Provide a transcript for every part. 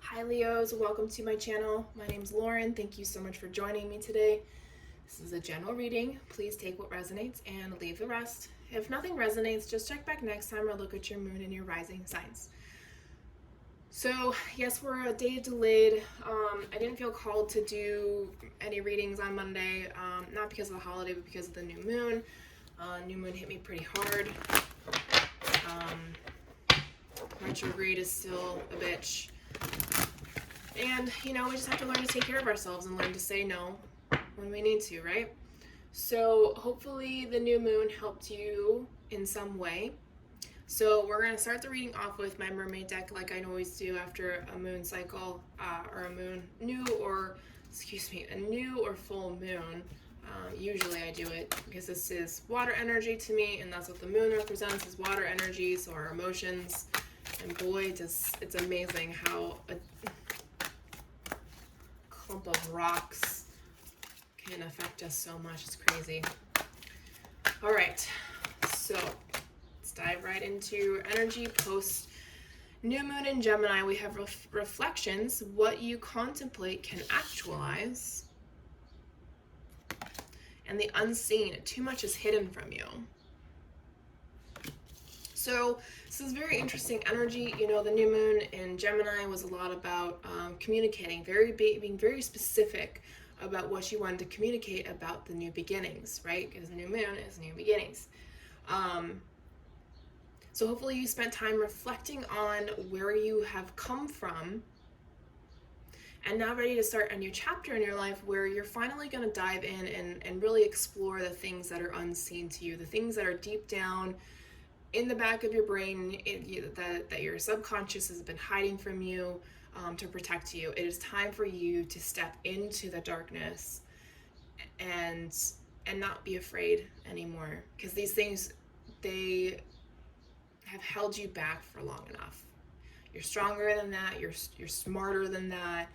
Hi Leos, welcome to my channel. My name's Lauren. Thank you so much for joining me today. This is a general reading. Please take what resonates and leave the rest. If nothing resonates, just check back next time or look at your moon and your rising signs. So yes, we're a day delayed. I didn't feel called to do any readings on Monday, not because of the holiday, but because of the new moon. New moon hit me pretty hard. Retrograde is still a bitch. And, we just have to learn to take care of ourselves and learn to say no when we need to, right? So hopefully the new moon helped you in some way. So we're going to start the reading off with my mermaid deck like I always do after a moon cycle, or a new or full moon. Usually I do it because this is water energy to me, and that's what the moon represents, is water energy, so our emotions. And boy, it's amazing how a clump of rocks can affect us so much. It's crazy. All right, so let's dive right into energy post new moon in Gemini. We have reflections. What you contemplate can actualize. And the unseen. Too much is hidden from you. So this is very interesting energy. The new moon in Gemini was a lot about communicating, being very specific about what you wanted to communicate about the new beginnings, right? Because the new moon is new beginnings. So hopefully you spent time reflecting on where you have come from, and now ready to start a new chapter in your life where you're finally going to dive in and really explore the things that are unseen to you, the things that are deep down in the back of your brain, that your subconscious has been hiding from you, to protect you. It is time for you to step into the darkness and not be afraid anymore, because these things, they have held you back for long enough. You're stronger than that. You're smarter than that.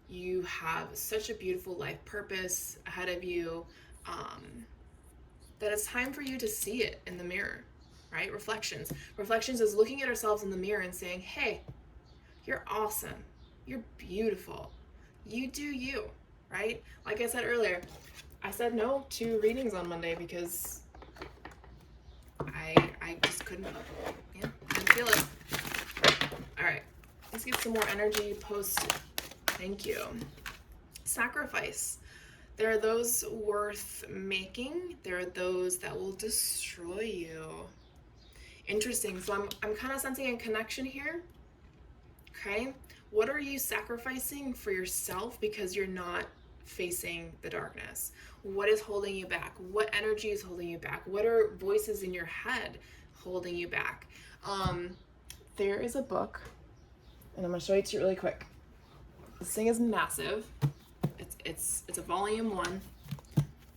You have such a beautiful life purpose ahead of you, that it's time for you to see it in the mirror. Right? Reflections is looking at ourselves in the mirror and saying, hey, you're awesome, you're beautiful, you do you, right? Like I said earlier, I said no to readings on Monday because I just couldn't feel it. All right, let's get some more energy post. Thank you. Sacrifice. There are those worth making. There are those that will destroy you. Interesting. So I'm kind of sensing a connection here. Okay. What are you sacrificing for yourself because you're not facing the darkness? What is holding you back? What energy is holding you back? What are voices in your head holding you back? There is a book, and I'm going to show it to you really quick. This thing is massive. It's a volume 1.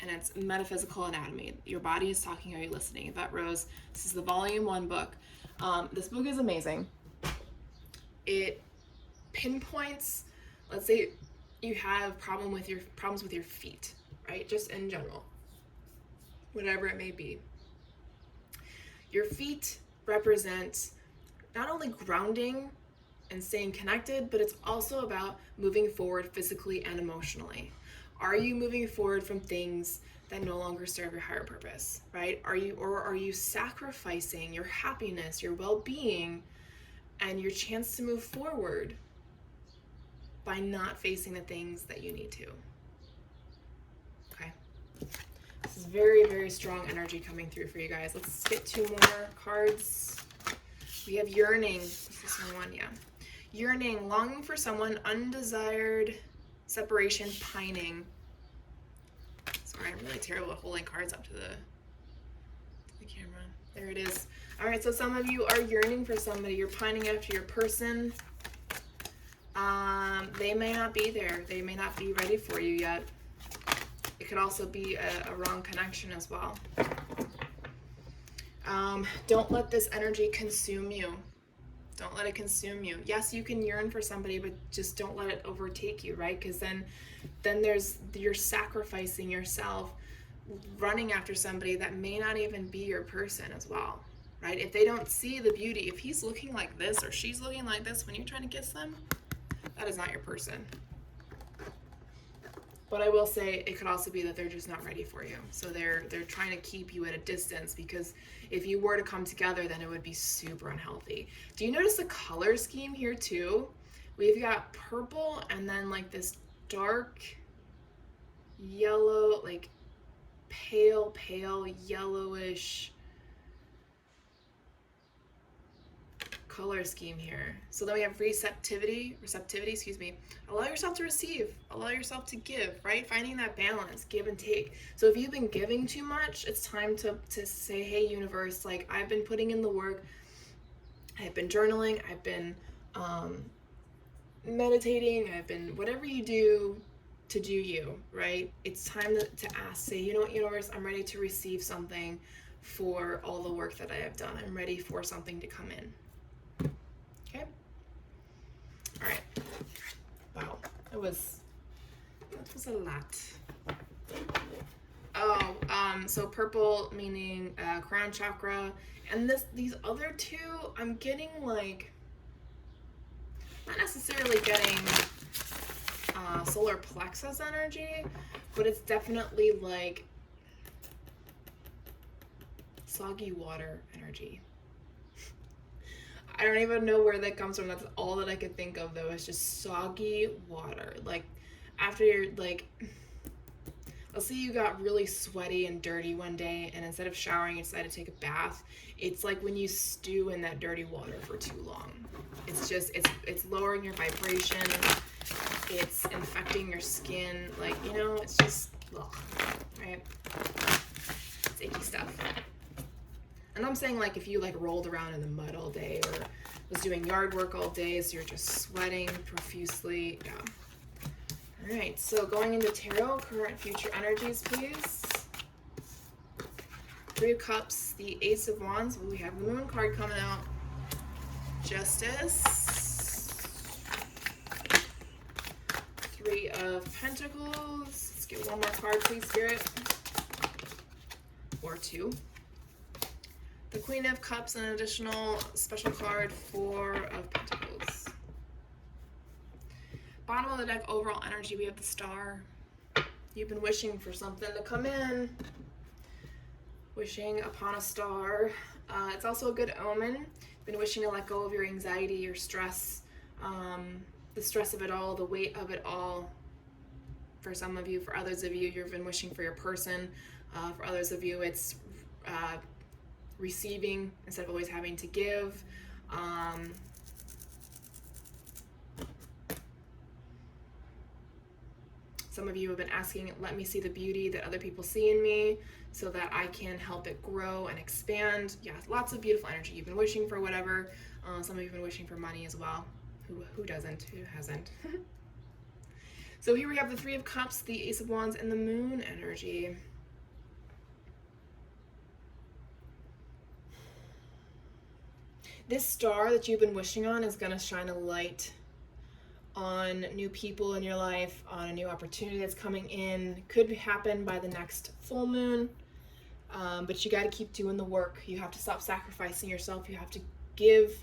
And it's Metaphysical Anatomy. Your body is talking, are you listening? Yvette Rose. This is the volume 1 book. This book is amazing. It pinpoints, let's say you have problems with your feet, right? Just in general, whatever it may be. Your feet represent not only grounding and staying connected, but it's also about moving forward physically and emotionally. Are you moving forward from things that no longer serve your higher purpose, right? Are you sacrificing your happiness, your well-being, and your chance to move forward by not facing the things that you need to? Okay. This is very, very strong energy coming through for you guys. Let's get 2 more cards. We have yearning. Is this one? Yeah. Yearning, longing for someone, undesired separation, pining. Sorry, I'm really terrible at holding cards up to the camera. There it is. All right, so some of you are yearning for somebody. You're pining after your person. They may not be there. They may not be ready for you yet. It could also be a wrong connection as well. Don't let this energy consume you. Don't let it consume you. Yes, you can yearn for somebody, but just don't let it overtake you, right? Because then you're sacrificing yourself, running after somebody that may not even be your person as well, right? If they don't see the beauty, if he's looking like this or she's looking like this when you're trying to kiss them, That is not your person. But I will say it could also be that they're just not ready for you. So they're trying to keep you at a distance, because if you were to come together, then it would be super unhealthy. Do you notice the color scheme here too? We've got purple and then like this dark yellow, like pale yellowish color scheme here. So then we have receptivity, excuse me. Allow yourself to receive, allow yourself to give, right? Finding that balance, give and take. So if you've been giving too much, it's time to say, hey, universe, like I've been putting in the work, I've been journaling, I've been meditating, I've been whatever you do to do you, right? It's time to ask, say, you know what, universe, I'm ready to receive something for all the work that I have done. I'm ready for something to come in. Okay. All right. Wow. That was a lot. Oh, so purple meaning crown chakra, and these other two, I'm getting like, not necessarily getting solar plexus energy, but it's definitely like soggy water energy. I don't even know where that comes from. That's all that I could think of, though. It's just soggy water. Like, after you're, like, let's say you got really sweaty and dirty one day, and instead of showering, you decided to take a bath. It's like when you stew in that dirty water for too long. It's just, it's lowering your vibration. It's infecting your skin. Like, you know, it's just, ugh, right? It's icky stuff. And I'm saying, like, if you like rolled around in the mud all day or was doing yard work all day, so you're just sweating profusely. Yeah. All right, so going into tarot, current, future energies, please. Three of Cups, the Ace of Wands. We have the Moon card coming out. Justice. Three of Pentacles. Let's get one more card, please, Spirit. Or two. The Queen of Cups, an additional special card, Four of Pentacles. Bottom of the deck, overall energy, we have the Star. You've been wishing for something to come in. Wishing upon a star. It's also a good omen. Been wishing to let go of your anxiety, your stress, the stress of it all, the weight of it all. For some of you, for others of you, you've been wishing for your person. For others of you, it's receiving instead of always having to give. Some of you have been asking, let me see the beauty that other people see in me so that I can help it grow and expand. Yeah, lots of beautiful energy. You've been wishing for whatever. Some of you have been wishing for money as well. Who doesn't? Who hasn't? So here we have the Three of Cups, the Ace of Wands, and the Moon energy. This star that you've been wishing on is going to shine a light on new people in your life, on a new opportunity that's coming in. Could happen by the next full moon, but you got to keep doing the work. You have to stop sacrificing yourself. You have to give.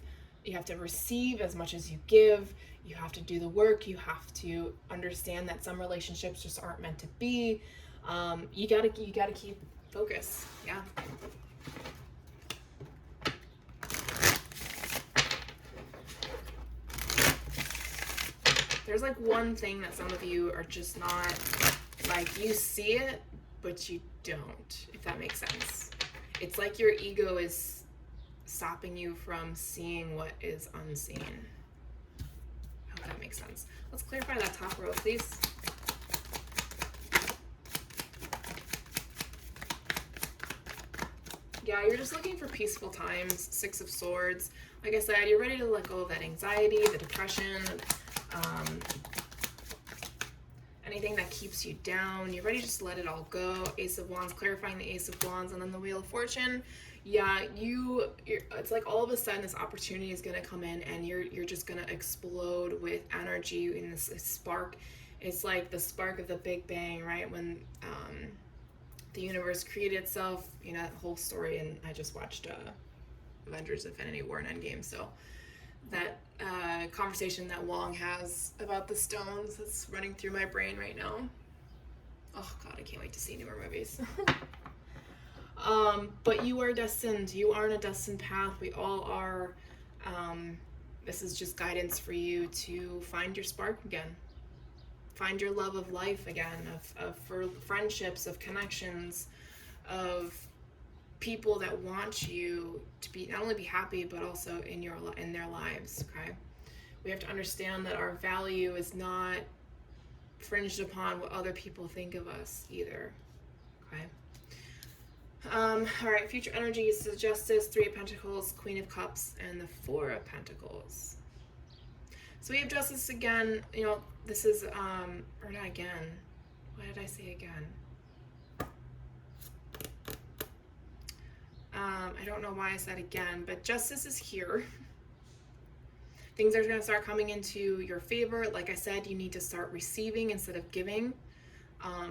You have to receive as much as you give. You have to do the work. You have to understand that some relationships just aren't meant to be. You gotta keep focus. Yeah. There's like one thing that some of you are just not, like, you see it, but you don't, if that makes sense. It's like your ego is stopping you from seeing what is unseen. I hope that makes sense. Let's clarify that top row, please. Yeah, you're just looking for peaceful times. Six of Swords. Like I said, you're ready to let go of that anxiety, the depression, anything that keeps you down. You're ready to just let it all go. Ace of Wands, clarifying the Ace of Wands, and then the Wheel of Fortune. Yeah, it's like all of a sudden this opportunity is going to come in, and you're just going to explode with energy in this spark. It's like the spark of the Big Bang, right? When the universe created itself, you know, that whole story. And I just watched Avengers: Infinity War and Endgame, so that conversation that Wong has about the stones that's running through my brain right now. Oh God, I can't wait to see newer movies. But you are destined. You are on a destined path. We all are. This is just guidance for you to find your spark again. Find your love of life again, for friendships, of connections, of people that want you to be not only be happy but also in their lives. Okay, we have to understand that our value is not fringed upon what other people think of us either. Okay. All right, future energies: the Justice, Three of Pentacles, Queen of Cups, and the Four of Pentacles. So we have Justice again. You know, this is or not again. Why did I say again? I don't know why I said again, but Justice is here. Things are going to start coming into your favor. Like I said, you need to start receiving instead of giving.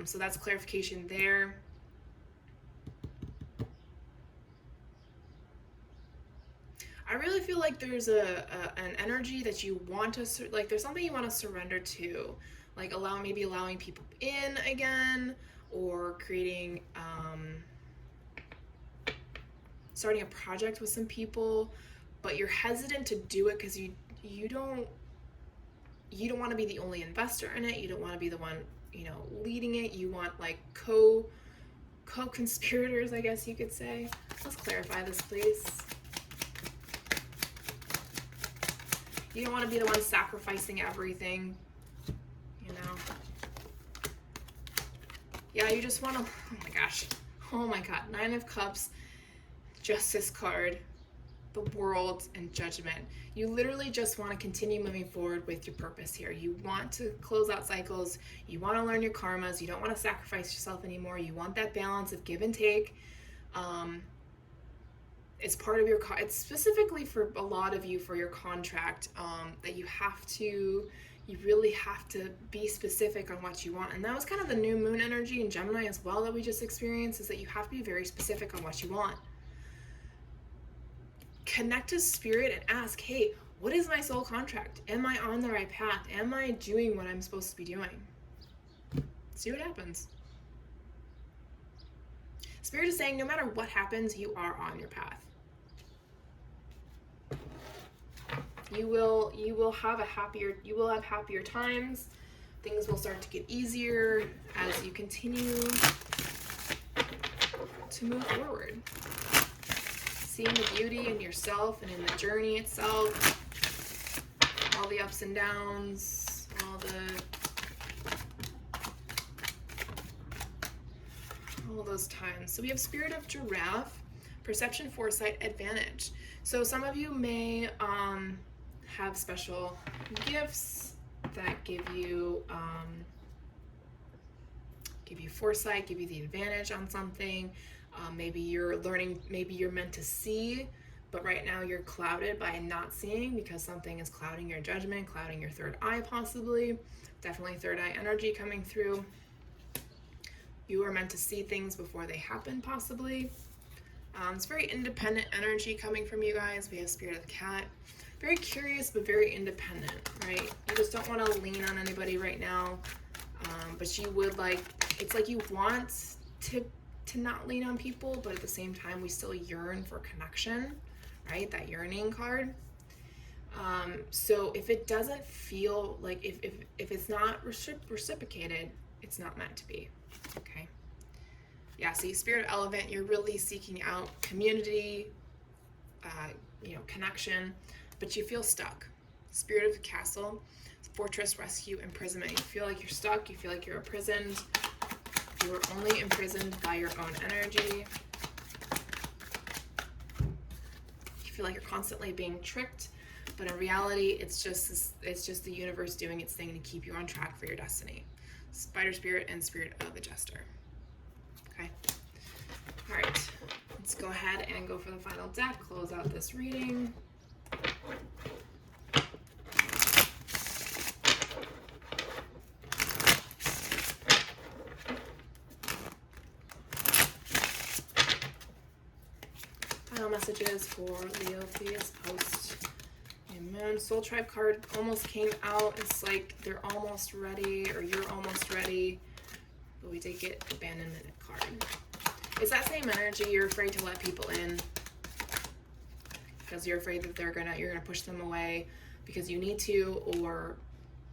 So that's clarification there. I really feel like there's an energy that you want to, like there's something you want to surrender to, like maybe allowing people in again, or creating, starting a project with some people, but you're hesitant to do it because you don't want to be the only investor in it. You don't want to be the one, leading it. You want like co-conspirators, I guess you could say. Let's clarify this, please. You don't want to be the one sacrificing everything, Yeah, you just want to, oh my God, Nine of Cups, Justice card, the World, and Judgment. You literally just want to continue moving forward with your purpose here. You want to close out cycles. You want to learn your karmas. You don't want to sacrifice yourself anymore. You want that balance of give and take. It's part of it's specifically for a lot of you for your contract, that you really have to be specific on what you want. And that was kind of the new moon energy in Gemini as well that we just experienced, is that you have to be very specific on what you want. Connect to spirit and ask, hey, what is my soul contract? Am I on the right path? Am I doing what I'm supposed to be doing? See what happens. Spirit is saying no matter what happens, you are on your path. You will have happier times. Things will start to get easier as you continue to move forward. Seeing the beauty in yourself and in the journey itself, all the ups and downs, all those times. So we have Spirit of Giraffe, Perception, Foresight, Advantage. So some of you may have special gifts that give you foresight, give you the advantage on something. Maybe you're learning, maybe you're meant to see, but right now you're clouded by not seeing because something is clouding your judgment, clouding your third eye possibly. Definitely third eye energy coming through. You are meant to see things before they happen possibly. It's very independent energy coming from you guys. We have Spirit of the Cat. Very curious, but very independent, right? You just don't want to lean on anybody right now. But you would it's like you want to not lean on people, but at the same time, we still yearn for connection, right? That yearning card. So if it doesn't feel like, if it's not reciprocated, it's not meant to be, okay? Yeah, so you Spirit Elephant, you're really seeking out community, connection, but you feel stuck. Spirit of the Castle, Fortress, Rescue, Imprisonment. You feel like you're stuck, you feel like you're imprisoned. You are only imprisoned by your own energy. You feel like you're constantly being tricked, but in reality, it's just the universe doing its thing to keep you on track for your destiny. Spider Spirit and Spirit of the Jester. Okay. All right. Let's go ahead and go for the final deck. Close out this reading. Final messages for Leo, please. Post Man, Soul Tribe card almost came out. It's like they're almost ready, or you're almost ready. But we did get abandonment card. It's that same energy. You're afraid to let people in because you're afraid that you're gonna push them away because you need to, or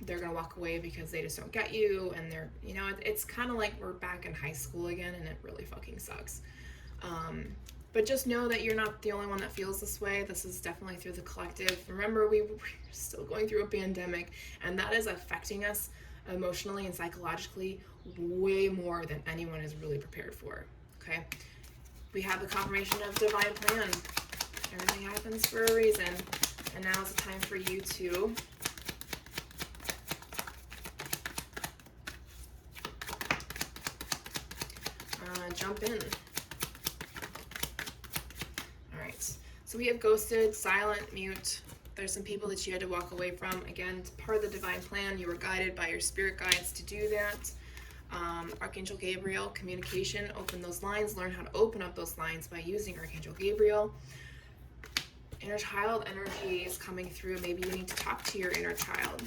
they're gonna walk away because they just don't get you, and they're, you know, it's kind of like we're back in high school again, and it really fucking sucks. But just know that you're not the only one that feels this way. This is definitely through the collective. Remember, we're still going through a pandemic, and that is affecting us emotionally and psychologically way more than anyone is really prepared for. Okay, we have the confirmation of divine plan. Everything happens for a reason, and now is the time for you to jump in. All right, so we have ghosted, silent, mute. There's some people that you had to walk away from. Again, it's part of the divine plan. You were guided by your spirit guides to do that. Archangel Gabriel, communication, open those lines, learn how to open up those lines by using Archangel Gabriel. Inner child energy is coming through. Maybe you need to talk to your inner child,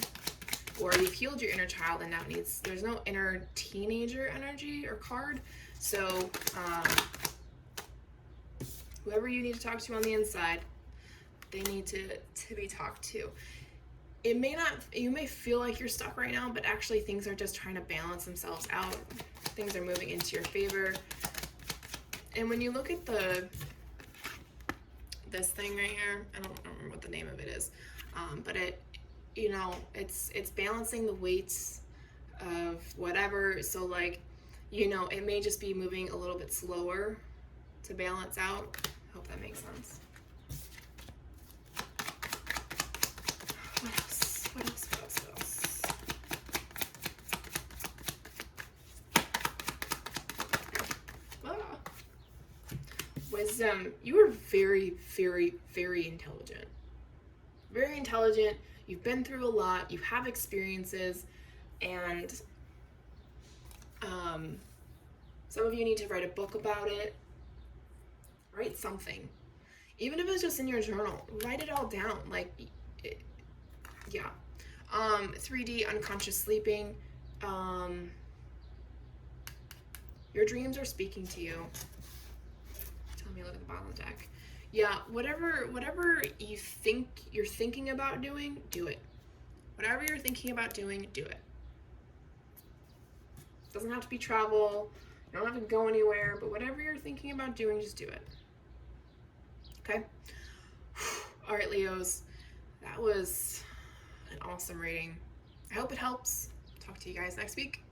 or you've healed your inner child and now there's no inner teenager energy or card. So whoever you need to talk to on the inside, they need to be talked to. It may not, you may feel like you're stuck right now, but actually things are just trying to balance themselves out. Things are moving into your favor. And when you look at this thing right here, I don't remember what the name of it is, but it, you know, it's balancing the weights of whatever. So like, you know, it may just be moving a little bit slower to balance out. Hope that makes sense. What else? What else? What else? What else? Ah. Wisdom. You are very, very, very intelligent. Very intelligent. You've been through a lot. You have experiences, and some of you need to write a book about it. Write something, even if it's just in your journal. Write it all down. Like, yeah. 3D unconscious sleeping. Your dreams are speaking to you. Tell me, look at the bottom of the deck. Yeah, whatever you think you're thinking about doing, do it. Whatever you're thinking about doing, do it. Doesn't have to be travel. You don't have to go anywhere, but whatever you're thinking about doing, just do it. Okay? All right, Leos. That was an awesome reading. I hope it helps. Talk to you guys next week.